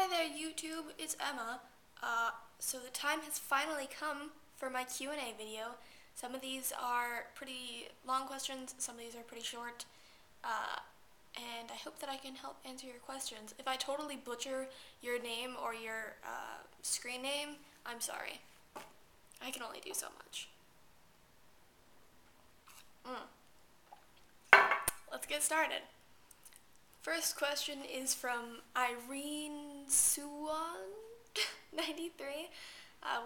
Hi there, YouTube. It's Emma. So the time has finally come for my Q&A video. Some of these are pretty long questions, some of these are pretty short, and I hope that I can help answer your questions. If I totally butcher your name or your screen name, I'm sorry. I can only do so much. Let's get started. First question is from Irene Suwan, 93.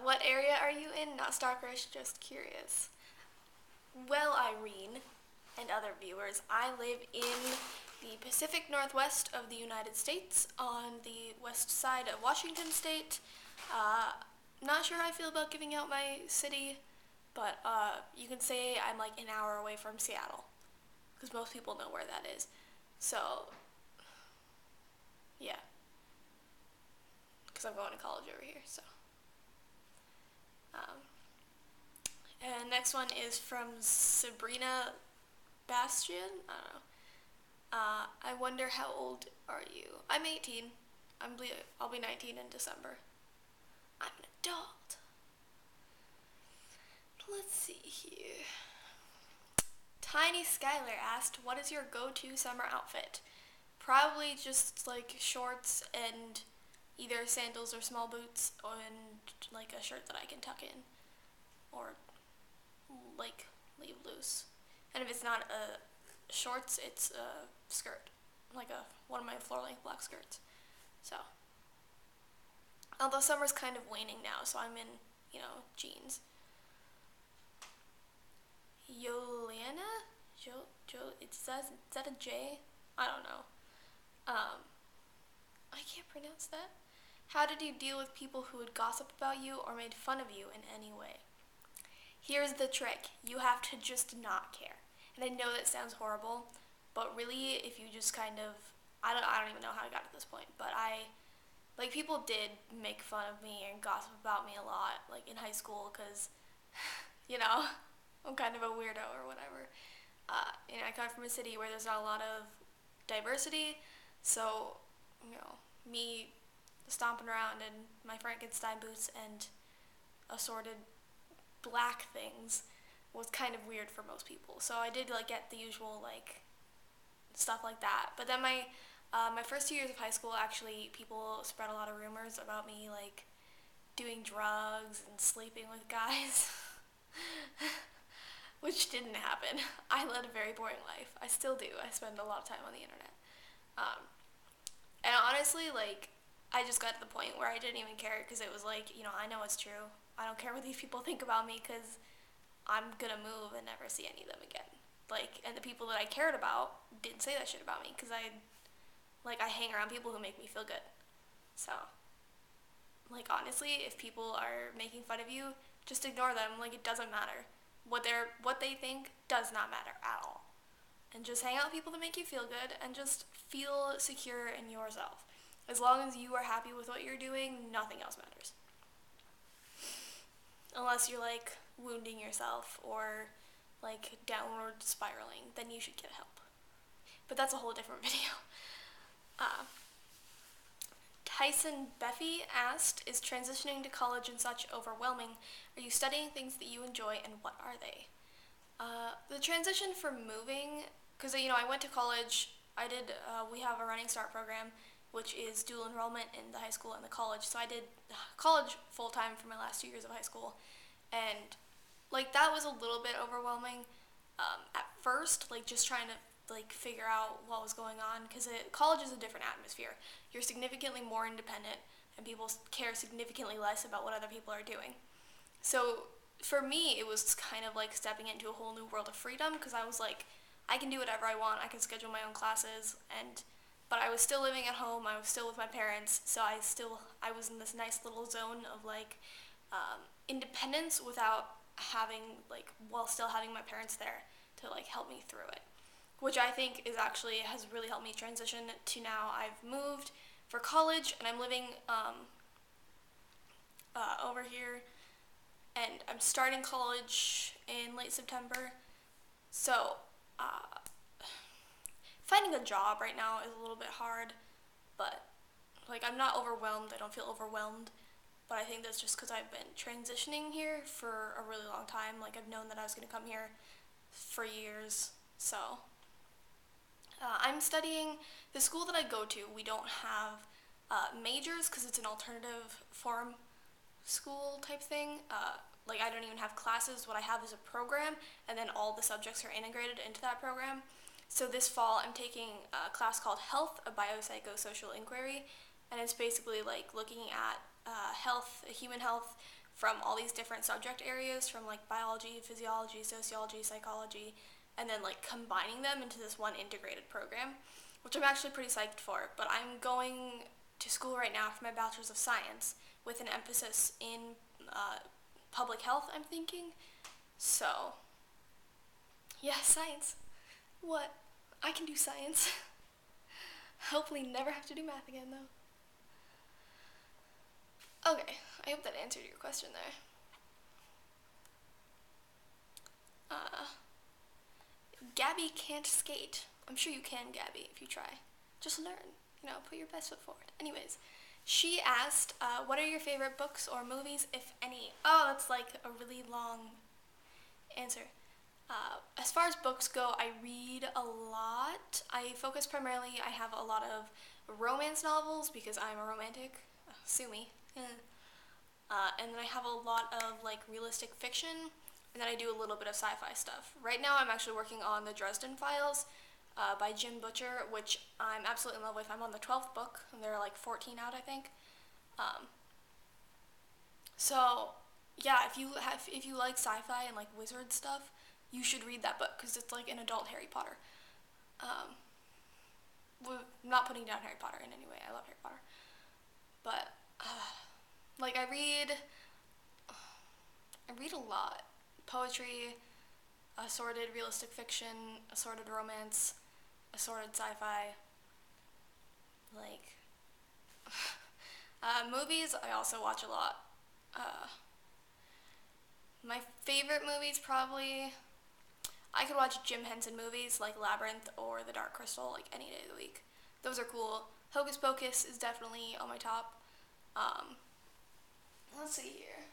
What area are you in? Not stalkerish, just curious. Well, Irene and other viewers, I live in the Pacific Northwest of the United States on the west side of Washington State. Not sure how I feel about giving out my city, but you can say I'm like an hour away from Seattle, because most people know where that is. So, yeah, because I'm going to college over here, so. And next one is from Sabrina Bastian. I don't know. I wonder how old are you? I'm 18. I'll be 19 in December. I'm an adult. Let's see here. Tiny Skylar asked, what is your go-to summer outfit? Probably just like shorts and either sandals or small boots and like a shirt that I can tuck in or like leave loose. And if it's not shorts, it's a skirt, like one of my floor-length black skirts. So, although summer's kind of waning now, so I'm in, jeans. Yolana? It says, is that a J? I don't know. I can't pronounce that. How did you deal with people who would gossip about you or made fun of you in any way? Here's the trick. You have to just not care. And I know that sounds horrible, but really, if you just kind of, I don't even know how I got to this point, but people did make fun of me and gossip about me a lot, like in high school, because, I'm kind of a weirdo or whatever. I come from a city where there's not a lot of diversity, so, me stomping around in my Frankenstein boots and assorted black things was kind of weird for most people. So I did get the usual stuff like that. But then my first 2 years of high school, actually, people spread a lot of rumors about me doing drugs and sleeping with guys, which didn't happen. I led a very boring life. I still do. I spend a lot of time on the internet. And honestly, I just got to the point where I didn't even care because it was I know it's true. I don't care what these people think about me because I'm gonna move and never see any of them again. And the people that I cared about didn't say that shit about me because I hang around people who make me feel good. So, honestly, if people are making fun of you, just ignore them. It doesn't matter. What they think does not matter at all. And just hang out with people that make you feel good and just feel secure in yourself. As long as you are happy with what you're doing, nothing else matters. Unless you're wounding yourself or downward spiraling, then you should get help. But that's a whole different video. Tyson Beffy asked, is transitioning to college and such overwhelming? Are you studying things that you enjoy, and what are they? The transition from moving, because I went to college, we have a Running Start program, which is dual enrollment in the high school and the college. So I did college full-time for my last 2 years of high school. And, that was a little bit overwhelming at first, just trying to, figure out what was going on. Because college is a different atmosphere. You're significantly more independent, and people care significantly less about what other people are doing. So, for me, it was kind of stepping into a whole new world of freedom, because I was I can do whatever I want. I can schedule my own classes, but I was still living at home. I was still with my parents, so I was in this nice little zone of independence without having while still having my parents there to help me through it, which I think has really helped me transition to now. I've moved for college and I'm living over here, and I'm starting college in late September. So finding a job right now is a little bit hard, but like, I'm not overwhelmed. I don't feel overwhelmed. But I think that's just because I've been transitioning here for a really long time. Like, I've known that I was going to come here for years. So, I'm studying the school that I go to. We don't have majors because it's an alternative form school type thing. Like, I don't even have classes. What I have is a program, and then all the subjects are integrated into that program. So this fall, I'm taking a class called Health, a biopsychosocial inquiry, and it's basically like looking at health, human health, from all these different subject areas, from like biology, physiology, sociology, psychology, and then like combining them into this one integrated program, which I'm actually pretty psyched for. But I'm going to school right now for my bachelor's of science with an emphasis in public health, I'm thinking. So, yeah, science. What? I can do science. Hopefully never have to do math again, though. Okay, I hope that answered your question there. Gabby can't skate. I'm sure you can, Gabby, if you try. Just learn. Put your best foot forward. Anyways, she asked, what are your favorite books or movies, if any? Oh, that's like a really long answer. As far as books go, I read a lot. I focus primarily, I have a lot of romance novels because I'm a romantic. Sue me. And then I have a lot of like realistic fiction, and then I do a little bit of sci-fi stuff. Right now I'm actually working on the Dresden Files by Jim Butcher, which I'm absolutely in love with. I'm on the 12th book, and there are like 14 out, I think. So yeah, if you like sci-fi and like wizard stuff, you should read that book because it's like an adult Harry Potter. Not putting down Harry Potter in any way. I love Harry Potter, but like I read a lot. Poetry, assorted realistic fiction, assorted romance, assorted sci-fi. Like movies, I also watch a lot. My favorite movies probably, I could watch Jim Henson movies like Labyrinth or The Dark Crystal like any day of the week. Those are cool. Hocus Pocus is definitely on my top. Let's see here.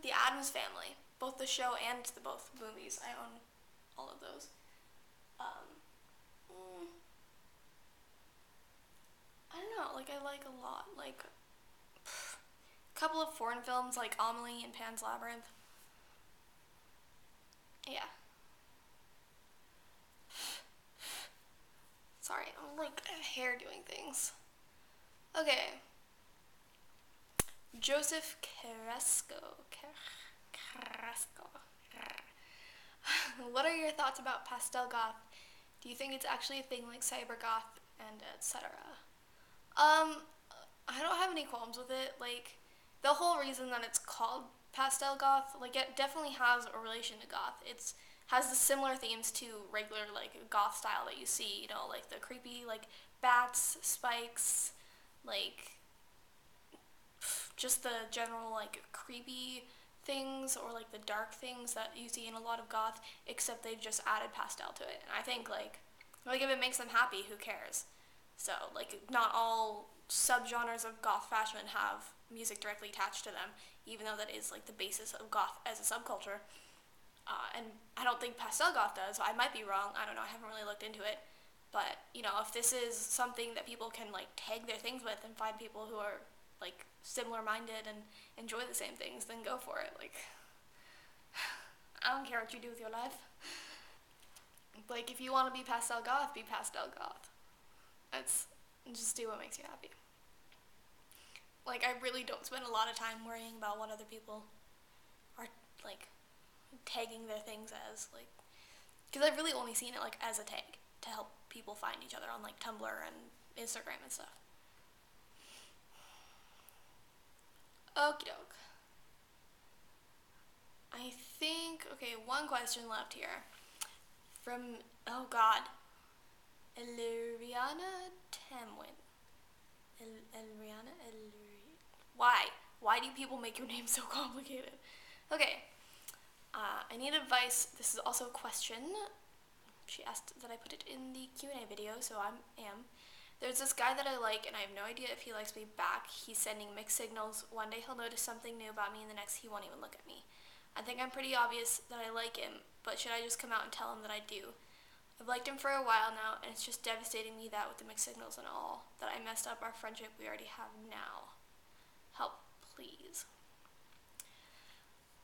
The Addams Family, both the show and both movies. I own all of those. I don't know. Like I like a lot. Like a couple of foreign films like Amelie and Pan's Labyrinth. Yeah. Sorry, I'm like hair doing things. Okay. Joseph Carrasco. What are your thoughts about pastel goth? Do you think it's actually a thing like cyber goth and etc.? I don't have any qualms with it. Like, the whole reason that it's called pastel goth, like, it definitely has a relation to goth. It's has the similar themes to regular like goth style that you see. Like the creepy like bats, spikes, like just the general like creepy things or like the dark things that you see in a lot of goth, except they've just added pastel to it. And I think like if it makes them happy, who cares? So like not all subgenres of goth fashion have music directly attached to them, even though that is like the basis of goth as a subculture. And I don't think pastel goth does. I might be wrong. I don't know. I haven't really looked into it. But if this is something that people can like tag their things with and find people who are like similar minded and enjoy the same things, then go for it. Like I don't care what you do with your life. Like if you want to be pastel goth, be pastel goth. That's just do what makes you happy. Like I really don't spend a lot of time worrying about what other people are like tagging their things as, like, because I've really only seen it like as a tag to help people find each other on like Tumblr and Instagram and stuff. Okie doke. I think, okay, one question left here. From, oh god, Elriana Tamwin. Elriana? Why? Why do people make your name so complicated? Okay. I need advice. This is also a question. She asked that I put it in the Q&A video, so I am. There's this guy that I like, and I have no idea if he likes me back. He's sending mixed signals. One day he'll notice something new about me, and the next he won't even look at me. I think I'm pretty obvious that I like him, but should I just come out and tell him that I do? I've liked him for a while now, and it's just devastating me that with the mixed signals and all, that I messed up our friendship we already have now. Help, please.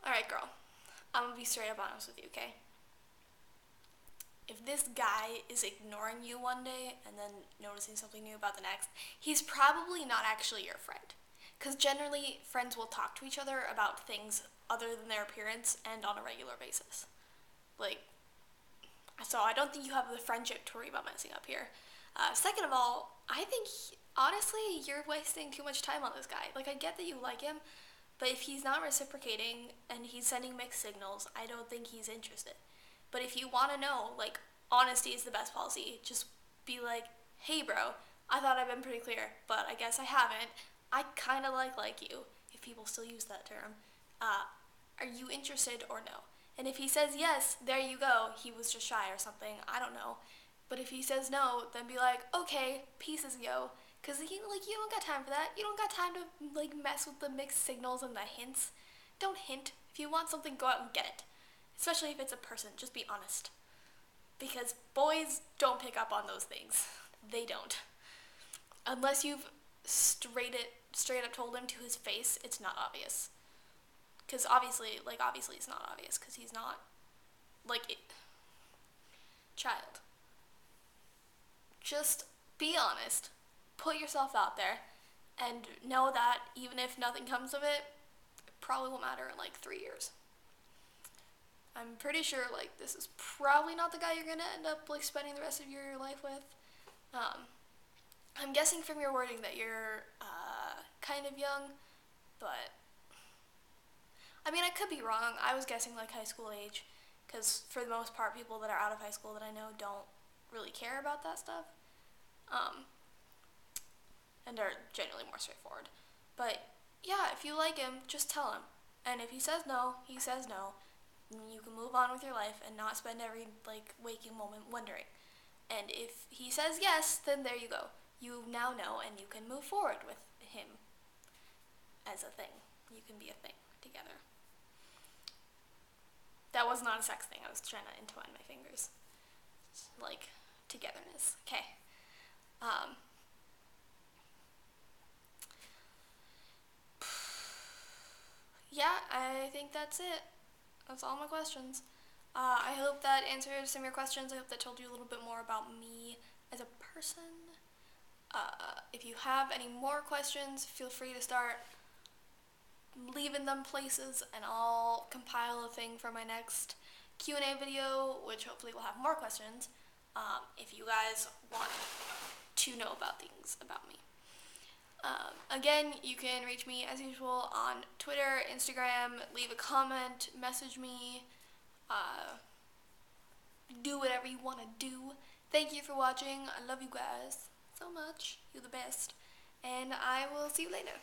Alright, girl. I'm gonna be straight up honest with you, okay? If this guy is ignoring you one day and then noticing something new about the next, he's probably not actually your friend. Because generally, friends will talk to each other about things other than their appearance and on a regular basis. Like, so I don't think you have the friendship to worry about messing up here. Second of all, I think, honestly, you're wasting too much time on this guy. Like, I get that you like him, but if he's not reciprocating and he's sending mixed signals, I don't think he's interested. But if you want to know, like, honesty is the best policy. Just be like, hey, bro, I thought I've been pretty clear, but I guess I haven't. I kind of like you, if people still use that term. Are you interested or no? And if he says yes, there you go. He was just shy or something. I don't know. But if he says no, then be like, okay, pieces, yo. Because, you don't got time for that. You don't got time to, mess with the mixed signals and the hints. Don't hint. If you want something, go out and get it. Especially if it's a person. Just be honest. Because boys don't pick up on those things. They don't. Unless you've straight up told him to his face, it's not obvious. Because obviously it's not obvious. Because he's not, child. Just be honest. Put yourself out there. And know that even if nothing comes of it, it probably won't matter in 3 years. I'm pretty sure this is probably not the guy you're gonna end up spending the rest of your life with. I'm guessing from your wording that you're kind of young, but I mean I could be wrong. I was guessing high school age, because for the most part people that are out of high school that I know don't really care about that stuff, and are generally more straightforward. But yeah, if you like him, just tell him. And if he says no, he says no. You can move on with your life and not spend every waking moment wondering. And if he says yes, then there you go. You now know, and you can move forward with him as a thing. You can be a thing together. That was not a sex thing. I was trying to entwine my fingers. Togetherness. Okay. Yeah, I think that's it. That's all my questions. I hope that answered some of your questions. I hope that told you a little bit more about me as a person. If you have any more questions, feel free to start leaving them places, and I'll compile a thing for my next Q&A video, which hopefully will have more questions, if you guys want to know about things about me. Again, you can reach me as usual on Twitter, Instagram, leave a comment, message me, do whatever you want to do. Thank you for watching. I love you guys so much. You're the best. And I will see you later.